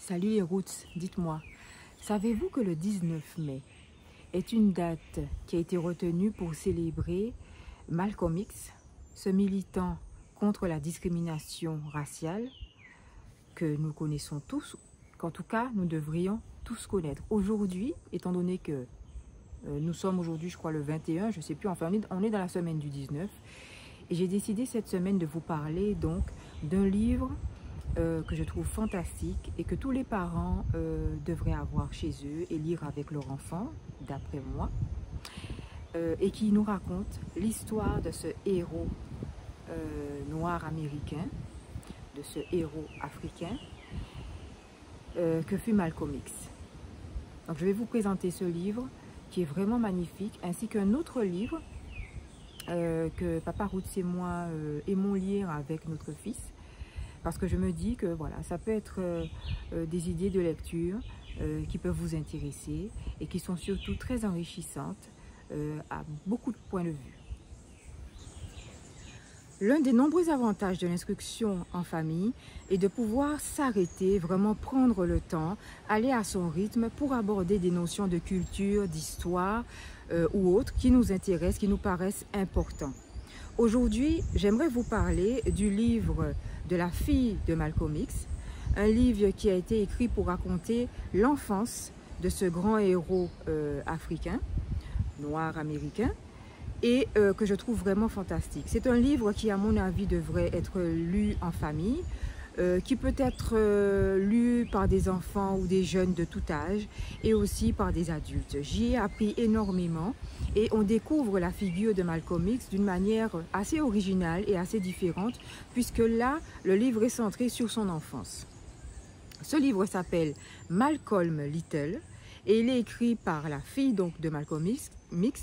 Salut les Roots, dites-moi, savez-vous que le 19 mai est une date qui a été retenue pour célébrer Malcolm X, ce militant contre la discrimination raciale que nous connaissons tous, qu'en tout cas nous devrions tous connaître. Aujourd'hui, étant donné que nous sommes aujourd'hui, je crois, le 21, je ne sais plus, enfin on est dans la semaine du 19, et j'ai décidé cette semaine de vous parler donc d'un livre que je trouve fantastique et que tous les parents devraient avoir chez eux et lire avec leur enfant, d'après moi, et qui nous raconte l'histoire de ce héros noir américain, de ce héros africain que fut Malcolm X. Donc je vais vous présenter ce livre qui est vraiment magnifique, ainsi qu'un autre livre que Papa Roots et moi aimons lire avec notre fils, parce que je me dis que voilà, ça peut être des idées de lecture qui peuvent vous intéresser et qui sont surtout très enrichissantes à beaucoup de points de vue. L'un des nombreux avantages de l'instruction en famille est de pouvoir s'arrêter, vraiment prendre le temps, aller à son rythme pour aborder des notions de culture, d'histoire ou autres qui nous intéressent, qui nous paraissent importants. Aujourd'hui, j'aimerais vous parler du livre de la fille de Malcolm X, un livre qui a été écrit pour raconter l'enfance de ce grand héros africain, noir américain, et que je trouve vraiment fantastique. C'est un livre qui, à mon avis, devrait être lu en famille, qui peut être lu par des enfants ou des jeunes de tout âge et aussi par des adultes. J'y ai appris énormément et on découvre la figure de Malcolm X d'une manière assez originale et assez différente, puisque là, le livre est centré sur son enfance. Ce livre s'appelle Malcolm Little et il est écrit par la fille donc de Malcolm X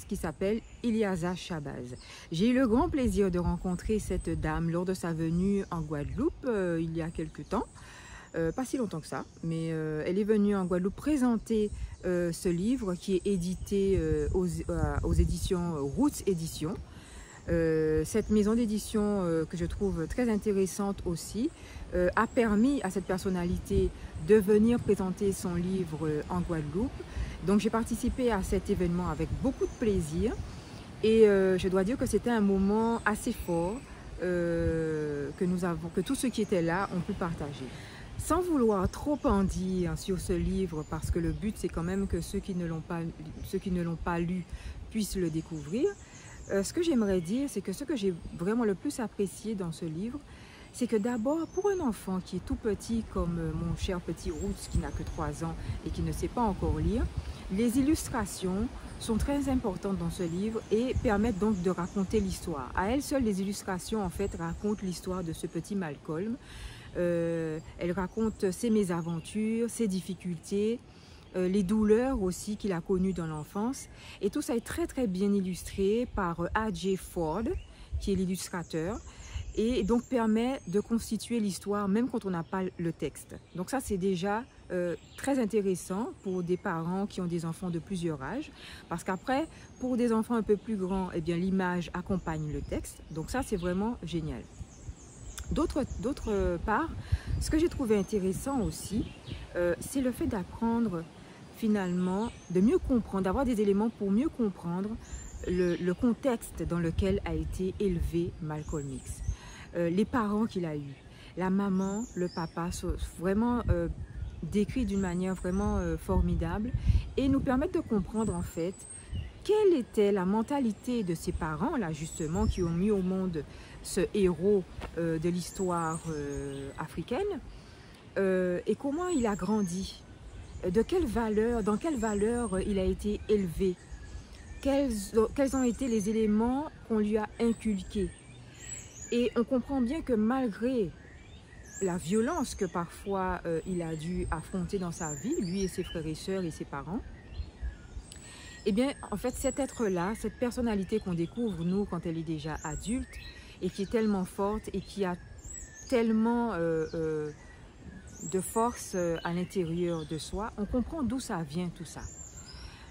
qui s'appelle Ilyasa Shabazz. J'ai eu le grand plaisir de rencontrer cette dame lors de sa venue en Guadeloupe il y a quelque temps, pas si longtemps que ça, mais elle est venue en Guadeloupe présenter ce livre qui est édité aux éditions Roots Éditions. Cette maison d'édition que je trouve très intéressante aussi a permis à cette personnalité de venir présenter son livre en Guadeloupe. Donc j'ai participé à cet événement avec beaucoup de plaisir et je dois dire que c'était un moment assez fort que tous ceux qui étaient là ont pu partager. Sans vouloir trop en dire sur ce livre, parce que le but c'est quand même que ceux qui ne l'ont pas lu puissent le découvrir, ce que j'aimerais dire, c'est que ce que j'ai vraiment le plus apprécié dans ce livre, c'est que d'abord, pour un enfant qui est tout petit, comme mon cher petit Roots qui n'a que 3 ans et qui ne sait pas encore lire, les illustrations sont très importantes dans ce livre et permettent donc de raconter l'histoire. À elles seules, les illustrations en fait racontent l'histoire de ce petit Malcolm. Elles racontent ses mésaventures, ses difficultés, les douleurs aussi qu'il a connues dans l'enfance. Et tout ça est très très bien illustré par A.J. Ford, qui est l'illustrateur, et donc permet de constituer l'histoire même quand on n'a pas le texte. Donc ça c'est déjà très intéressant pour des parents qui ont des enfants de plusieurs âges, parce qu'après pour des enfants un peu plus grands, eh bien l'image accompagne le texte. Donc ça c'est vraiment génial. D'autre part, ce que j'ai trouvé intéressant aussi, c'est le fait d'apprendre finalement, de mieux comprendre, d'avoir des éléments pour mieux comprendre le contexte dans lequel a été élevé Malcolm X. Les parents qu'il a eus, la maman, le papa, sont vraiment décrits d'une manière vraiment formidable et nous permettent de comprendre en fait quelle était la mentalité de ces parents-là justement qui ont mis au monde ce héros de l'histoire africaine et comment il a grandi, dans quelle valeur il a été élevé, quels ont été les éléments qu'on lui a inculqués. Et on comprend bien que malgré la violence que parfois il a dû affronter dans sa vie, lui et ses frères et sœurs et ses parents, eh bien, en fait, cet être-là, cette personnalité qu'on découvre, nous, quand elle est déjà adulte, et qui est tellement forte et qui a tellement de force à l'intérieur de soi, on comprend d'où ça vient tout ça.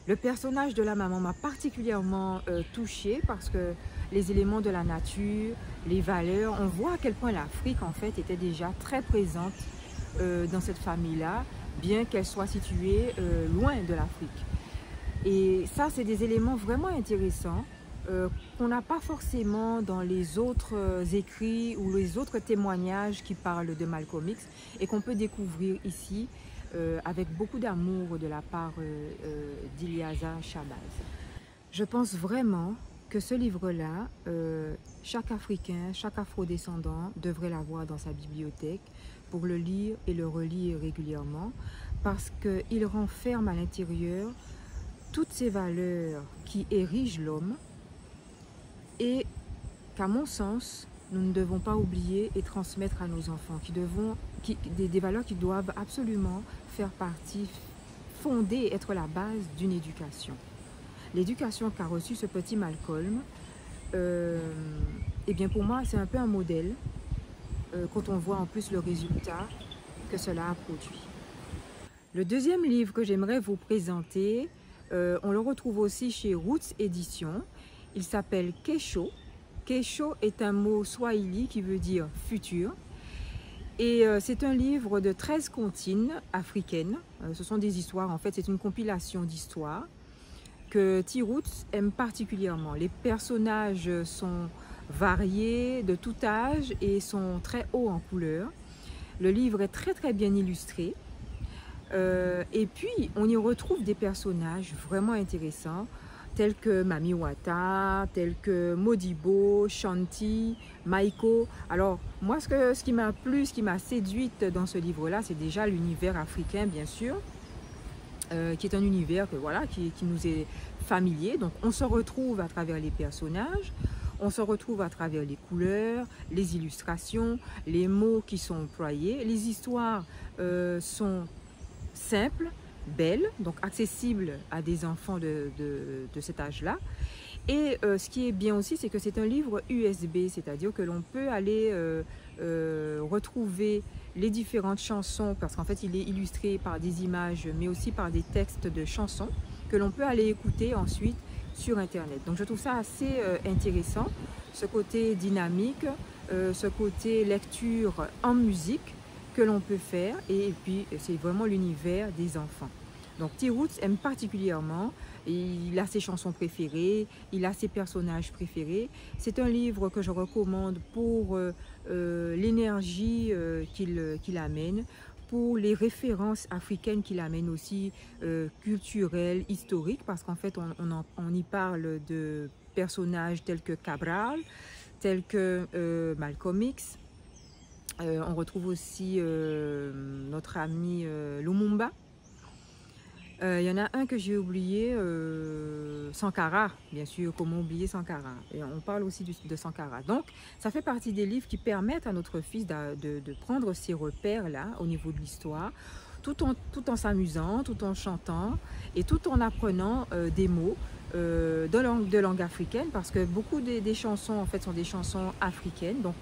Le personnage de la maman m'a particulièrement touchée parce que les éléments de la nature, les valeurs, on voit à quel point l'Afrique en fait était déjà très présente dans cette famille-là, bien qu'elle soit située loin de l'Afrique. Et ça, c'est des éléments vraiment intéressants qu'on n'a pas forcément dans les autres écrits ou les autres témoignages qui parlent de Malcolm X et qu'on peut découvrir ici avec beaucoup d'amour de la part d'Ilyasa Shabazz. Je pense vraiment que ce livre-là, chaque Africain, chaque Afro-descendant devrait l'avoir dans sa bibliothèque pour le lire et le relire régulièrement parce qu'il renferme à l'intérieur toutes ces valeurs qui érigent l'homme et qu'à mon sens, nous ne devons pas oublier et transmettre à nos enfants, des valeurs qui doivent absolument faire partie, fonder, être la base d'une éducation. L'éducation qu'a reçue ce petit Malcolm, eh bien pour moi, c'est un peu un modèle quand on voit en plus le résultat que cela a produit. Le deuxième livre que j'aimerais vous présenter, on le retrouve aussi chez Roots Éditions. Il s'appelle Kesho. Kesho est un mot swahili qui veut dire futur. Et c'est un livre de 13 comptines africaines. Ce sont des histoires, en fait, c'est une compilation d'histoires que T-Roots aime particulièrement. Les personnages sont variés, de tout âge et sont très hauts en couleur. Le livre est très bien illustré. Et puis, on y retrouve des personnages vraiment intéressants, tels que Mami Wata, tels que Modibo, Shanti, Maiko. Alors, moi, ce qui m'a plu, ce qui m'a séduite dans ce livre-là, c'est déjà l'univers africain, bien sûr, qui est un univers qui nous est familier. Donc, on se retrouve à travers les personnages, on se retrouve à travers les couleurs, les illustrations, les mots qui sont employés. Les histoires sont simples, belle, donc accessible à des enfants de cet âge-là. Et ce qui est bien aussi, c'est que c'est un livre USB, c'est-à-dire que l'on peut aller retrouver les différentes chansons, parce qu'en fait, il est illustré par des images, mais aussi par des textes de chansons, que l'on peut aller écouter ensuite sur Internet. Donc, je trouve ça assez intéressant, ce côté dynamique, ce côté lecture en musique, que l'on peut faire et puis c'est vraiment l'univers des enfants. Donc T-Roots aime particulièrement, il a ses chansons préférées, il a ses personnages préférés. C'est un livre que je recommande pour l'énergie qu'il amène, pour les références africaines qu'il amène aussi, culturelles, historiques, parce qu'en fait on y parle de personnages tels que Cabral, tels que Malcolm X. On retrouve aussi notre ami Lumumba. Il y en a un que j'ai oublié, Sankara, bien sûr, comment oublier Sankara. Et on parle aussi de Sankara. Donc, ça fait partie des livres qui permettent à notre fils de prendre ces repères-là au niveau de l'histoire, tout en s'amusant, tout en chantant et tout en apprenant des mots de langue africaine, parce que beaucoup des chansons en fait sont des chansons africaines. Donc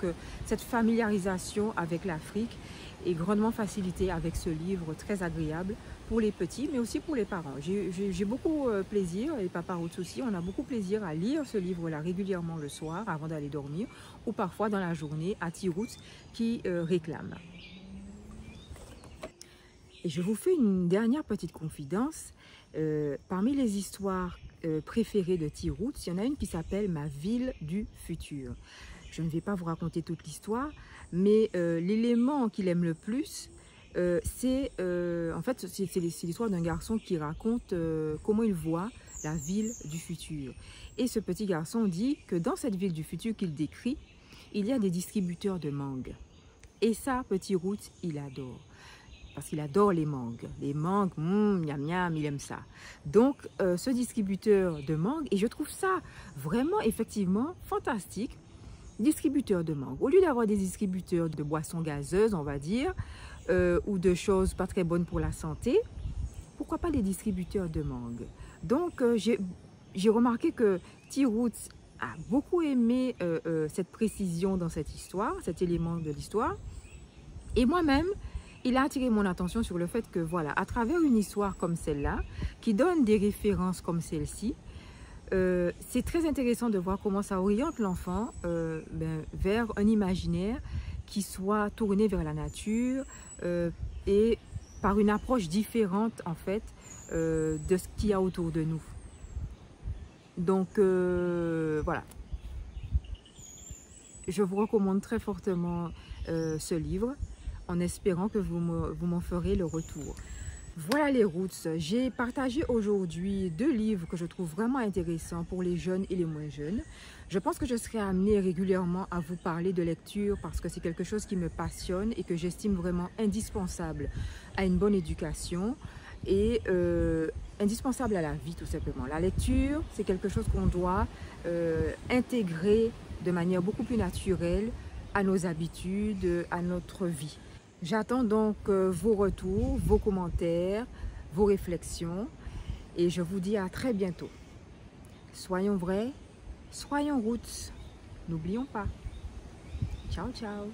cette familiarisation avec l'Afrique est grandement facilitée avec ce livre très agréable pour les petits, mais aussi pour les parents. J'ai beaucoup plaisir, et Papa Roots aussi, on a beaucoup plaisir à lire ce livre-là régulièrement le soir avant d'aller dormir, ou parfois dans la journée à T-Roots qui réclame. Et je vous fais une dernière petite confidence. Parmi les histoires préférées de T-Roots, il y en a une qui s'appelle Ma ville du futur. Je ne vais pas vous raconter toute l'histoire, mais l'élément qu'il aime le plus, c'est l'histoire d'un garçon qui raconte comment il voit la ville du futur. Et ce petit garçon dit que dans cette ville du futur qu'il décrit, il y a des distributeurs de mangues. Et ça, Petit Roots, il adore. Parce qu'il adore les mangues. Les mangues, miam miam, il aime ça. Donc, ce distributeur de mangues, et je trouve ça vraiment, effectivement, fantastique, distributeur de mangues. Au lieu d'avoir des distributeurs de boissons gazeuses, on va dire, ou de choses pas très bonnes pour la santé, pourquoi pas les distributeurs de mangues? Donc, j'ai remarqué que T-Roots a beaucoup aimé cette précision dans cette histoire, cet élément de l'histoire. Et moi-même, il a attiré mon attention sur le fait que, voilà, à travers une histoire comme celle-là, qui donne des références comme celle-ci, c'est très intéressant de voir comment ça oriente l'enfant vers un imaginaire qui soit tourné vers la nature et par une approche différente en fait de ce qu'il y a autour de nous. Donc voilà, je vous recommande très fortement ce livre en espérant que vous m'en ferez le retour. Voilà les Roots, j'ai partagé aujourd'hui 2 livres que je trouve vraiment intéressants pour les jeunes et les moins jeunes. Je pense que je serai amenée régulièrement à vous parler de lecture parce que c'est quelque chose qui me passionne et que j'estime vraiment indispensable à une bonne éducation et indispensable à la vie tout simplement. La lecture, c'est quelque chose qu'on doit intégrer de manière beaucoup plus naturelle à nos habitudes, à notre vie. J'attends donc vos retours, vos commentaires, vos réflexions et je vous dis à très bientôt. Soyons vrais, soyons roots, n'oublions pas. Ciao, ciao.